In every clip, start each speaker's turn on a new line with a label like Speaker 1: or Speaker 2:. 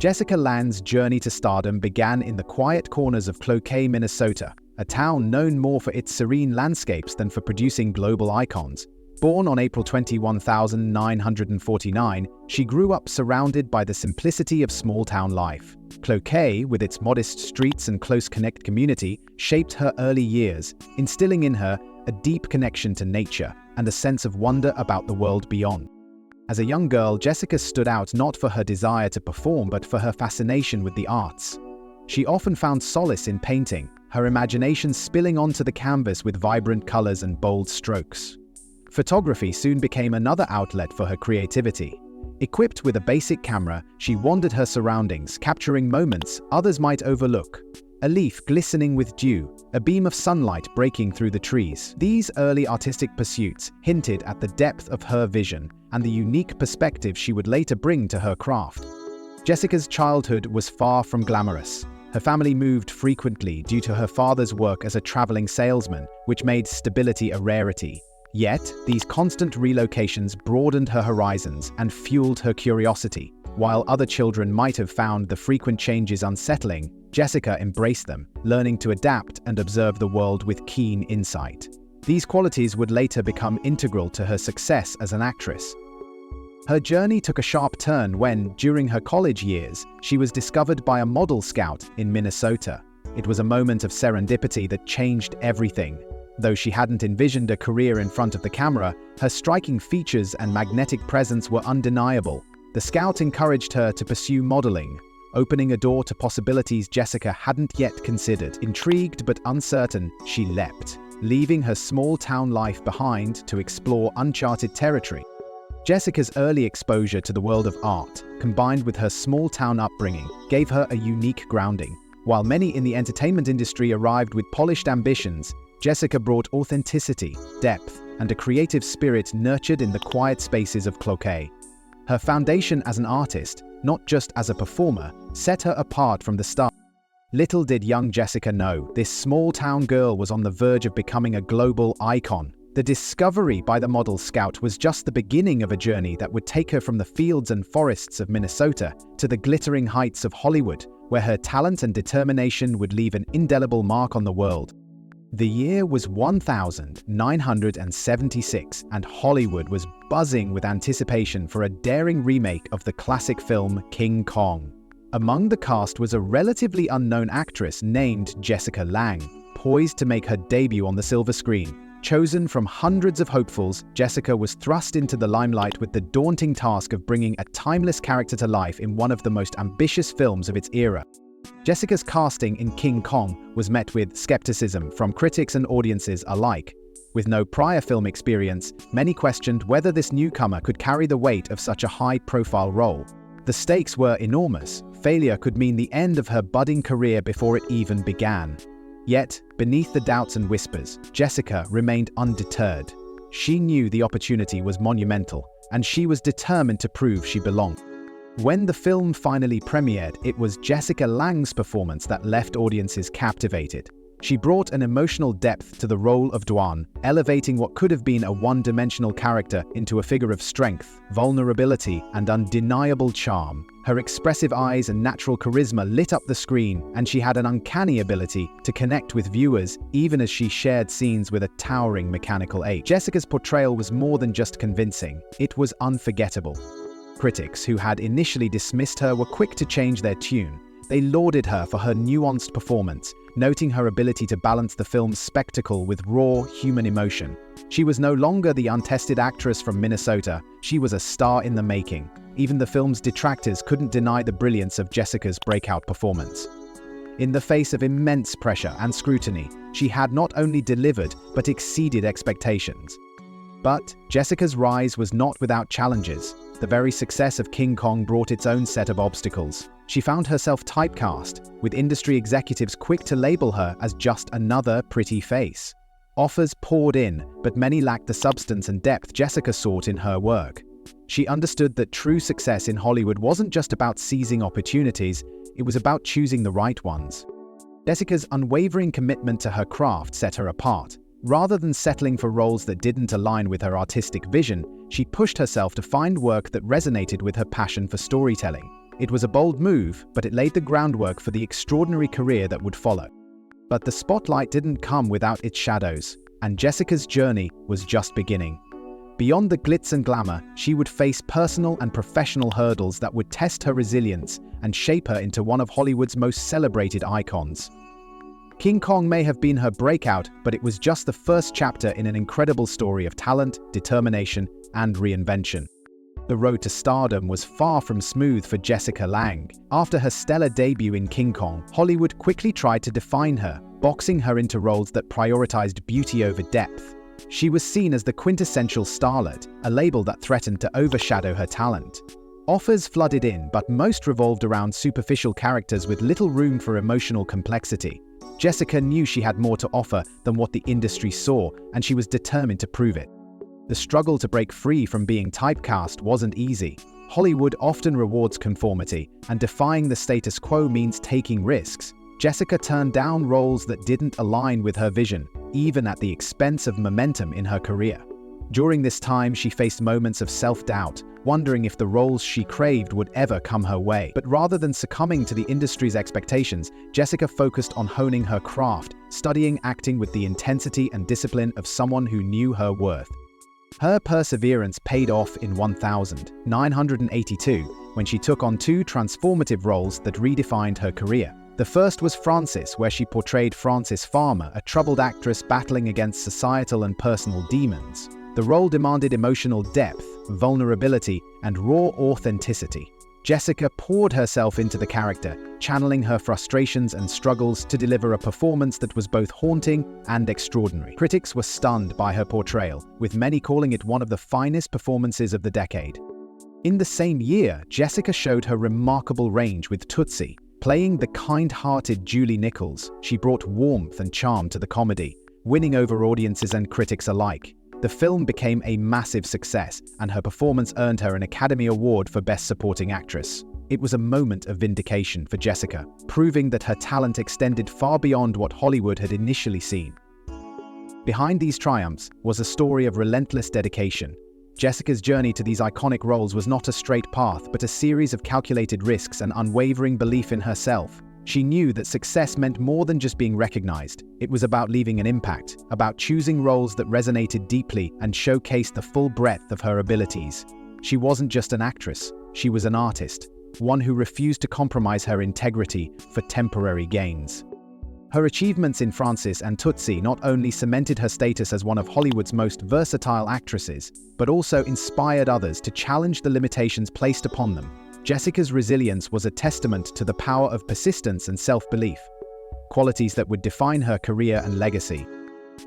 Speaker 1: Jessica Lange's journey to stardom began in the quiet corners of Cloquet, Minnesota, a town known more for its serene landscapes than for producing global icons. Born on April 21, 1949, she grew up surrounded by the simplicity of small-town life. Cloquet, with its modest streets and close-knit community, shaped her early years, instilling in her a deep connection to nature and a sense of wonder about the world beyond. As a young girl, Jessica stood out not for her desire to perform but for her fascination with the arts. She often found solace in painting, her imagination spilling onto the canvas with vibrant colors and bold strokes. Photography soon became another outlet for her creativity. Equipped with a basic camera, she wandered her surroundings, capturing moments others might overlook. A leaf glistening with dew, a beam of sunlight breaking through the trees. These early artistic pursuits hinted at the depth of her vision and the unique perspective she would later bring to her craft. Jessica's childhood was far from glamorous. Her family moved frequently due to her father's work as a traveling salesman, which made stability a rarity. Yet, these constant relocations broadened her horizons and fueled her curiosity. While other children might have found the frequent changes unsettling, Jessica embraced them, learning to adapt and observe the world with keen insight. These qualities would later become integral to her success as an actress. Her journey took a sharp turn when, during her college years, she was discovered by a model scout in Minnesota. It was a moment of serendipity that changed everything. Though she hadn't envisioned a career in front of the camera, her striking features and magnetic presence were undeniable. The scout encouraged her to pursue modeling, opening a door to possibilities Jessica hadn't yet considered. Intrigued but uncertain, she leapt, leaving her small-town life behind to explore uncharted territory. Jessica's early exposure to the world of art, combined with her small-town upbringing, gave her a unique grounding. While many in the entertainment industry arrived with polished ambitions, Jessica brought authenticity, depth, and a creative spirit nurtured in the quiet spaces of Cloquet. Her foundation as an artist, not just as a performer, set her apart from the start. Little did young Jessica know, this small-town girl was on the verge of becoming a global icon. The discovery by the model scout was just the beginning of a journey that would take her from the fields and forests of Minnesota to the glittering heights of Hollywood, where her talent and determination would leave an indelible mark on the world. The year was 1976, and Hollywood was buzzing with anticipation for a daring remake of the classic film King Kong. Among the cast was a relatively unknown actress named Jessica Lange, poised to make her debut on the silver screen. Chosen from hundreds of hopefuls, Jessica was thrust into the limelight with the daunting task of bringing a timeless character to life in one of the most ambitious films of its era. Jessica's casting in King Kong was met with skepticism from critics and audiences alike. With no prior film experience, many questioned whether this newcomer could carry the weight of such a high-profile role. The stakes were enormous. Failure could mean the end of her budding career before it even began. Yet, beneath the doubts and whispers, Jessica remained undeterred. She knew the opportunity was monumental, and she was determined to prove she belonged. When the film finally premiered, it was Jessica Lange's performance that left audiences captivated. She brought an emotional depth to the role of Duan, elevating what could have been a one-dimensional character into a figure of strength, vulnerability, and undeniable charm. Her expressive eyes and natural charisma lit up the screen, and she had an uncanny ability to connect with viewers even as she shared scenes with a towering mechanical ape. Jessica's portrayal was more than just convincing, it was unforgettable. Critics who had initially dismissed her were quick to change their tune. They lauded her for her nuanced performance, noting her ability to balance the film's spectacle with raw, human emotion. She was no longer the untested actress from Minnesota, she was a star in the making. Even the film's detractors couldn't deny the brilliance of Jessica's breakout performance. In the face of immense pressure and scrutiny, she had not only delivered but exceeded expectations. But Jessica's rise was not without challenges. The very success of King Kong brought its own set of obstacles. She found herself typecast, with industry executives quick to label her as just another pretty face. Offers poured in, but many lacked the substance and depth Jessica sought in her work. She understood that true success in Hollywood wasn't just about seizing opportunities, it was about choosing the right ones. Jessica's unwavering commitment to her craft set her apart. Rather than settling for roles that didn't align with her artistic vision, she pushed herself to find work that resonated with her passion for storytelling. It was a bold move, but it laid the groundwork for the extraordinary career that would follow. But the spotlight didn't come without its shadows, and Jessica's journey was just beginning. Beyond the glitz and glamour, she would face personal and professional hurdles that would test her resilience and shape her into one of Hollywood's most celebrated icons. King Kong may have been her breakout, but it was just the first chapter in an incredible story of talent, determination, and reinvention. The road to stardom was far from smooth for Jessica Lange. After her stellar debut in King Kong, Hollywood quickly tried to define her, boxing her into roles that prioritized beauty over depth. She was seen as the quintessential starlet, a label that threatened to overshadow her talent. Offers flooded in, but most revolved around superficial characters with little room for emotional complexity. Jessica knew she had more to offer than what the industry saw, and she was determined to prove it. The struggle to break free from being typecast wasn't easy. Hollywood often rewards conformity, and defying the status quo means taking risks. Jessica turned down roles that didn't align with her vision, even at the expense of momentum in her career. During this time, she faced moments of self-doubt, wondering if the roles she craved would ever come her way. But rather than succumbing to the industry's expectations, Jessica focused on honing her craft, studying acting with the intensity and discipline of someone who knew her worth. Her perseverance paid off in 1982, when she took on two transformative roles that redefined her career. The first was Frances, where she portrayed Frances Farmer, a troubled actress battling against societal and personal demons. The role demanded emotional depth, vulnerability, and raw authenticity. Jessica poured herself into the character, channeling her frustrations and struggles to deliver a performance that was both haunting and extraordinary. Critics were stunned by her portrayal, with many calling it one of the finest performances of the decade. In the same year, Jessica showed her remarkable range with Tootsie. Playing the kind-hearted Julie Nichols, she brought warmth and charm to the comedy, winning over audiences and critics alike. The film became a massive success, and her performance earned her an Academy Award for Best Supporting Actress. It was a moment of vindication for Jessica, proving that her talent extended far beyond what Hollywood had initially seen. Behind these triumphs was a story of relentless dedication. Jessica's journey to these iconic roles was not a straight path, but a series of calculated risks and unwavering belief in herself. She knew that success meant more than just being recognized. It was about leaving an impact, about choosing roles that resonated deeply and showcased the full breadth of her abilities. She wasn't just an actress, she was an artist, one who refused to compromise her integrity for temporary gains. Her achievements in Frances and Tootsie not only cemented her status as one of Hollywood's most versatile actresses, but also inspired others to challenge the limitations placed upon them. Jessica's resilience was a testament to the power of persistence and self-belief, qualities that would define her career and legacy.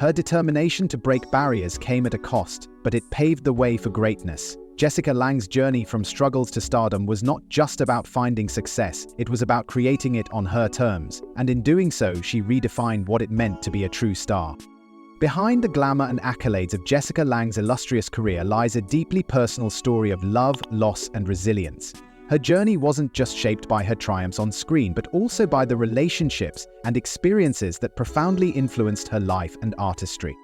Speaker 1: Her determination to break barriers came at a cost, but it paved the way for greatness. Jessica Lange's journey from struggles to stardom was not just about finding success, it was about creating it on her terms, and in doing so, she redefined what it meant to be a true star. Behind the glamour and accolades of Jessica Lange's illustrious career lies a deeply personal story of love, loss, and resilience. Her journey wasn't just shaped by her triumphs on screen, but also by the relationships and experiences that profoundly influenced her life and artistry.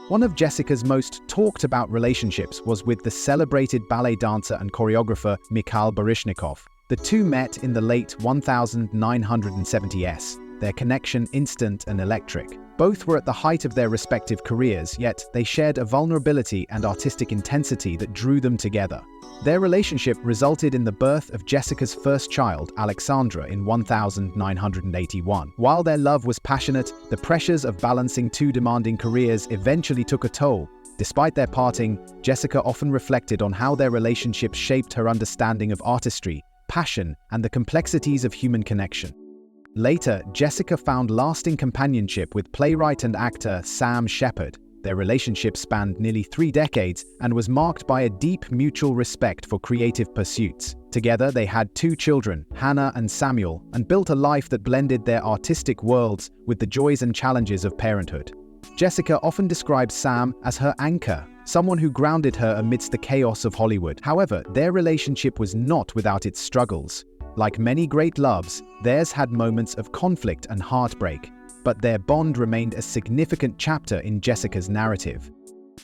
Speaker 1: One of Jessica's most talked about relationships was with the celebrated ballet dancer and choreographer Mikhail Baryshnikov. The two met in the late 1970s, their connection instant and electric. Both were at the height of their respective careers, yet they shared a vulnerability and artistic intensity that drew them together. Their relationship resulted in the birth of Jessica's first child, Alexandra, in 1981. While their love was passionate, the pressures of balancing two demanding careers eventually took a toll. Despite their parting, Jessica often reflected on how their relationship shaped her understanding of artistry, passion, and the complexities of human connection. Later, Jessica found lasting companionship with playwright and actor Sam Shepard. Their relationship spanned nearly 3 decades and was marked by a deep mutual respect for creative pursuits. Together, they had 2 children, Hannah and Samuel, and built a life that blended their artistic worlds with the joys and challenges of parenthood. Jessica often described Sam as her anchor, someone who grounded her amidst the chaos of Hollywood. However, their relationship was not without its struggles. Like many great loves, theirs had moments of conflict and heartbreak, but their bond remained a significant chapter in Jessica's narrative.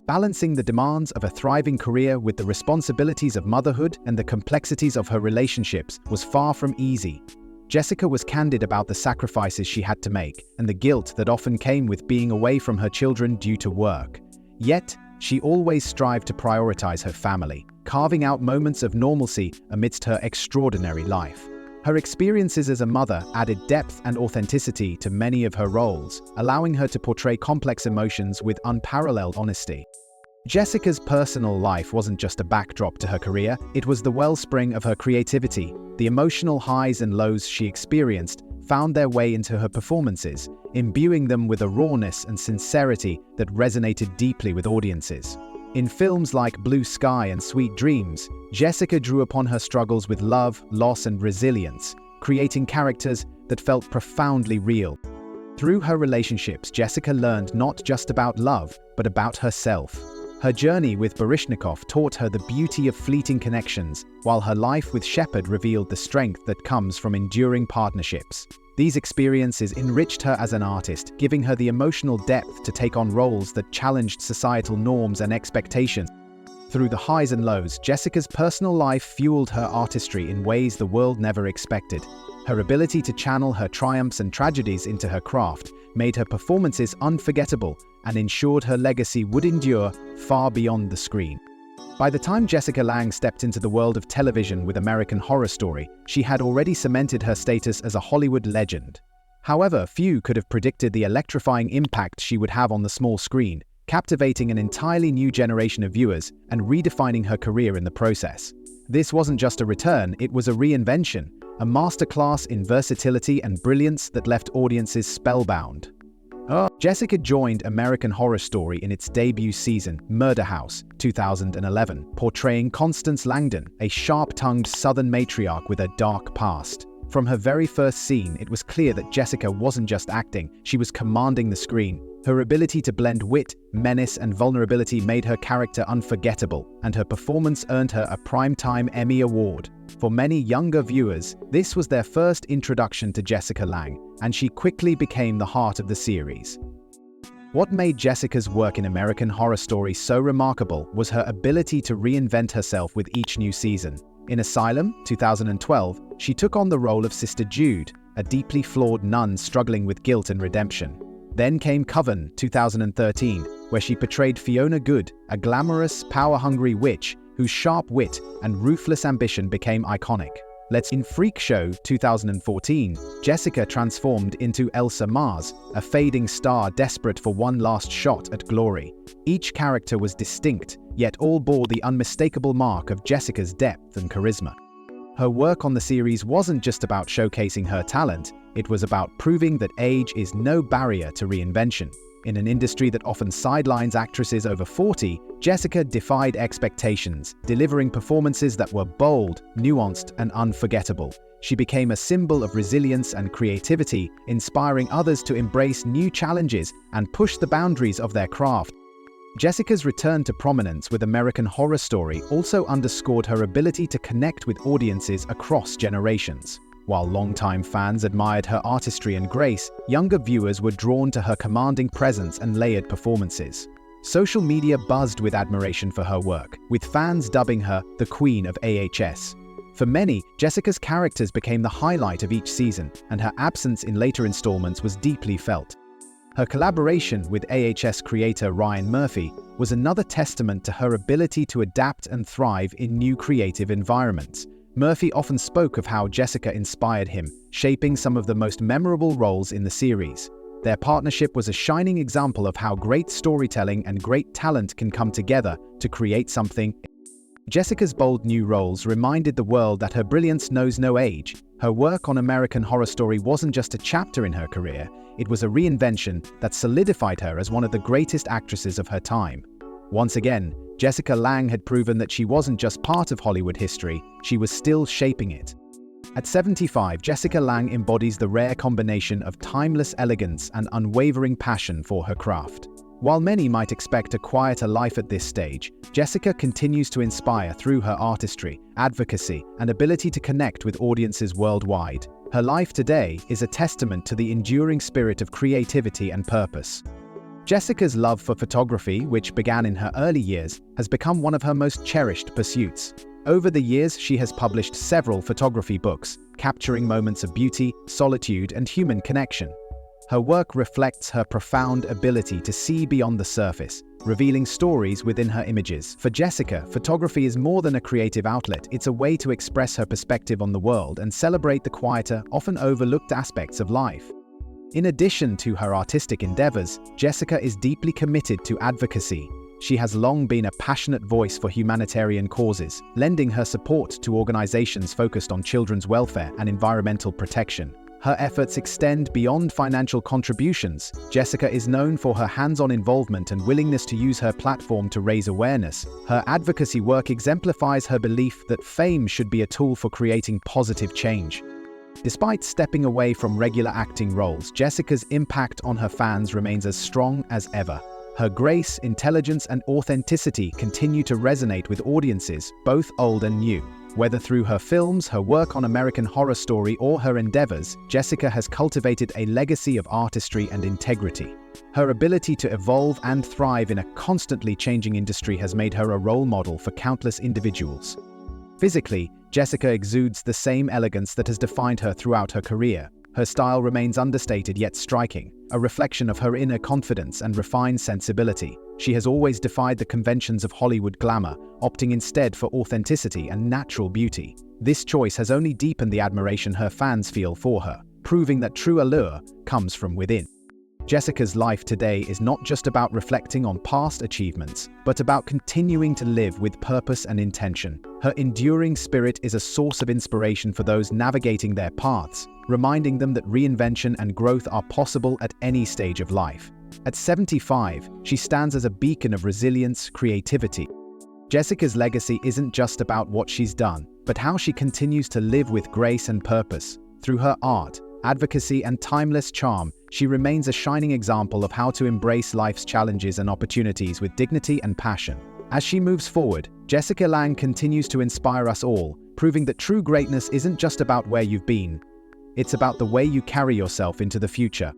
Speaker 1: Balancing the demands of a thriving career with the responsibilities of motherhood and the complexities of her relationships was far from easy. Jessica was candid about the sacrifices she had to make and the guilt that often came with being away from her children due to work. Yet, she always strived to prioritize her family, carving out moments of normalcy amidst her extraordinary life. Her experiences as a mother added depth and authenticity to many of her roles, allowing her to portray complex emotions with unparalleled honesty. Jessica's personal life wasn't just a backdrop to her career, it was the wellspring of her creativity. The emotional highs and lows she experienced found their way into her performances, imbuing them with a rawness and sincerity that resonated deeply with audiences. In films like Blue Sky and Sweet Dreams, Jessica drew upon her struggles with love, loss, and resilience, creating characters that felt profoundly real. Through her relationships, Jessica learned not just about love, but about herself. Her journey with Baryshnikov taught her the beauty of fleeting connections, while her life with Shepard revealed the strength that comes from enduring partnerships. These experiences enriched her as an artist, giving her the emotional depth to take on roles that challenged societal norms and expectations. Through the highs and lows, Jessica's personal life fueled her artistry in ways the world never expected. Her ability to channel her triumphs and tragedies into her craft made her performances unforgettable and ensured her legacy would endure far beyond the screen. By the time Jessica Lange stepped into the world of television with American Horror Story, she had already cemented her status as a Hollywood legend. However, few could have predicted the electrifying impact she would have on the small screen, captivating an entirely new generation of viewers and redefining her career in the process. This wasn't just a return, it was a reinvention, a masterclass in versatility and brilliance that left audiences spellbound. Jessica joined American Horror Story in its debut season, Murder House, 2011, portraying Constance Langdon, a sharp-tongued Southern matriarch with a dark past. From her very first scene, it was clear that Jessica wasn't just acting, she was commanding the screen. Her ability to blend wit, menace, and vulnerability made her character unforgettable, and her performance earned her a Primetime Emmy Award. For many younger viewers, this was their first introduction to Jessica Lange, and she quickly became the heart of the series. What made Jessica's work in American Horror Story so remarkable was her ability to reinvent herself with each new season. In Asylum, 2012, she took on the role of Sister Jude, a deeply flawed nun struggling with guilt and redemption. Then came Coven, 2013, where she portrayed Fiona Good, a glamorous, power-hungry witch whose sharp wit and ruthless ambition became iconic. In Freak Show, 2014, Jessica transformed into Elsa Mars, a fading star desperate for one last shot at glory. Each character was distinct, yet all bore the unmistakable mark of Jessica's depth and charisma. Her work on the series wasn't just about showcasing her talent, it was about proving that age is no barrier to reinvention. In an industry that often sidelines actresses over 40, Jessica defied expectations, delivering performances that were bold, nuanced, and unforgettable. She became a symbol of resilience and creativity, inspiring others to embrace new challenges and push the boundaries of their craft. Jessica's return to prominence with American Horror Story also underscored her ability to connect with audiences across generations. While longtime fans admired her artistry and grace, younger viewers were drawn to her commanding presence and layered performances. Social media buzzed with admiration for her work, with fans dubbing her the Queen of AHS. For many, Jessica's characters became the highlight of each season, and her absence in later installments was deeply felt. Her collaboration with AHS creator Ryan Murphy was another testament to her ability to adapt and thrive in new creative environments. Murphy often spoke of how Jessica inspired him, shaping some of the most memorable roles in the series. Their partnership was a shining example of how great storytelling and great talent can come together to create something. Jessica's bold new roles reminded the world that her brilliance knows no age. Her work on American Horror Story wasn't just a chapter in her career, it was a reinvention that solidified her as one of the greatest actresses of her time. Once again, Jessica Lange had proven that she wasn't just part of Hollywood history, she was still shaping it. At 75, Jessica Lange embodies the rare combination of timeless elegance and unwavering passion for her craft. While many might expect a quieter life at this stage, Jessica continues to inspire through her artistry, advocacy, and ability to connect with audiences worldwide. Her life today is a testament to the enduring spirit of creativity and purpose. Jessica's love for photography, which began in her early years, has become one of her most cherished pursuits. Over the years, she has published several photography books, capturing moments of beauty, solitude, and human connection. Her work reflects her profound ability to see beyond the surface, revealing stories within her images. For Jessica, photography is more than a creative outlet. It's a way to express her perspective on the world and celebrate the quieter, often overlooked aspects of life. In addition to her artistic endeavors, Jessica is deeply committed to advocacy. She has long been a passionate voice for humanitarian causes, lending her support to organizations focused on children's welfare and environmental protection. Her efforts extend beyond financial contributions. Jessica is known for her hands-on involvement and willingness to use her platform to raise awareness. Her advocacy work exemplifies her belief that fame should be a tool for creating positive change. Despite stepping away from regular acting roles, Jessica's impact on her fans remains as strong as ever. Her grace, intelligence, and authenticity continue to resonate with audiences, both old and new. Whether through her films, her work on American Horror Story, or her endeavors, Jessica has cultivated a legacy of artistry and integrity. Her ability to evolve and thrive in a constantly changing industry has made her a role model for countless individuals. Physically, Jessica exudes the same elegance that has defined her throughout her career. Her style remains understated yet striking, a reflection of her inner confidence and refined sensibility. She has always defied the conventions of Hollywood glamour, opting instead for authenticity and natural beauty. This choice has only deepened the admiration her fans feel for her, proving that true allure comes from within. Jessica's life today is not just about reflecting on past achievements, but about continuing to live with purpose and intention. Her enduring spirit is a source of inspiration for those navigating their paths, reminding them that reinvention and growth are possible at any stage of life. At 75, she stands as a beacon of resilience, creativity. Jessica's legacy isn't just about what she's done, but how she continues to live with grace and purpose. Through her art, advocacy, and timeless charm, she remains a shining example of how to embrace life's challenges and opportunities with dignity and passion. As she moves forward, Jessica Lange continues to inspire us all, proving that true greatness isn't just about where you've been. It's about the way you carry yourself into the future.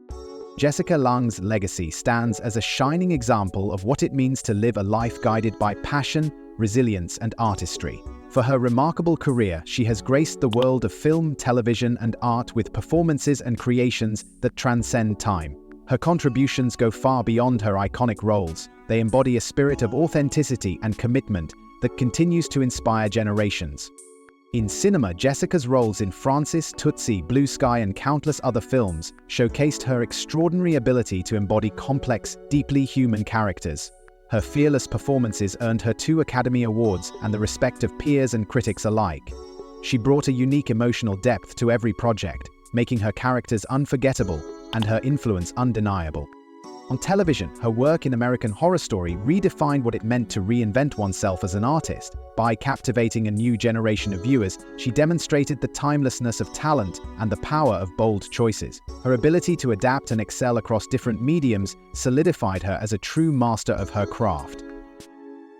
Speaker 1: Jessica Lange's legacy stands as a shining example of what it means to live a life guided by passion, resilience, and artistry. For her remarkable career, she has graced the world of film, television, and art with performances and creations that transcend time. Her contributions go far beyond her iconic roles. They embody a spirit of authenticity and commitment that continues to inspire generations. In cinema, Jessica's roles in Francis, Tootsie, Blue Sky, and countless other films showcased her extraordinary ability to embody complex, deeply human characters. Her fearless performances earned her 2 Academy Awards and the respect of peers and critics alike. She brought a unique emotional depth to every project, making her characters unforgettable and her influence undeniable. On television, her work in American Horror Story redefined what it meant to reinvent oneself as an artist. By captivating a new generation of viewers, she demonstrated the timelessness of talent and the power of bold choices. Her ability to adapt and excel across different mediums solidified her as a true master of her craft.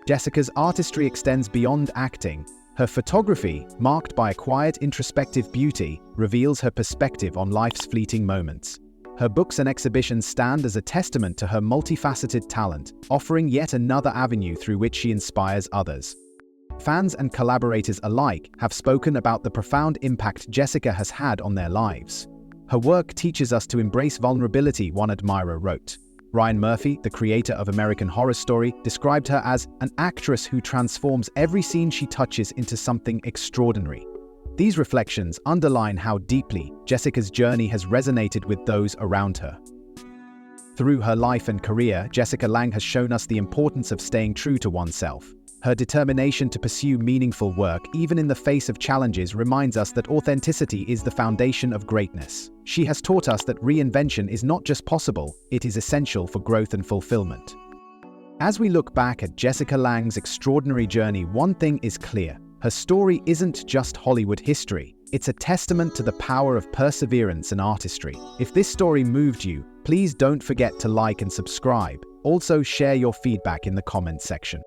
Speaker 1: Jessica's artistry extends beyond acting. Her photography, marked by a quiet, introspective beauty, reveals her perspective on life's fleeting moments. Her books and exhibitions stand as a testament to her multifaceted talent, offering yet another avenue through which she inspires others. Fans and collaborators alike have spoken about the profound impact Jessica has had on their lives. Her work teaches us to embrace vulnerability, one admirer wrote. Ryan Murphy, the creator of American Horror Story, described her as an actress who transforms every scene she touches into something extraordinary. These reflections underline how deeply Jessica's journey has resonated with those around her. Through her life and career, Jessica Lange has shown us the importance of staying true to oneself. Her determination to pursue meaningful work, even in the face of challenges, reminds us that authenticity is the foundation of greatness. She has taught us that reinvention is not just possible, it is essential for growth and fulfillment. As we look back at Jessica Lange's extraordinary journey, one thing is clear. Her story isn't just Hollywood history, it's a testament to the power of perseverance and artistry. If this story moved you, please don't forget to like and subscribe. Also, share your feedback in the comments section.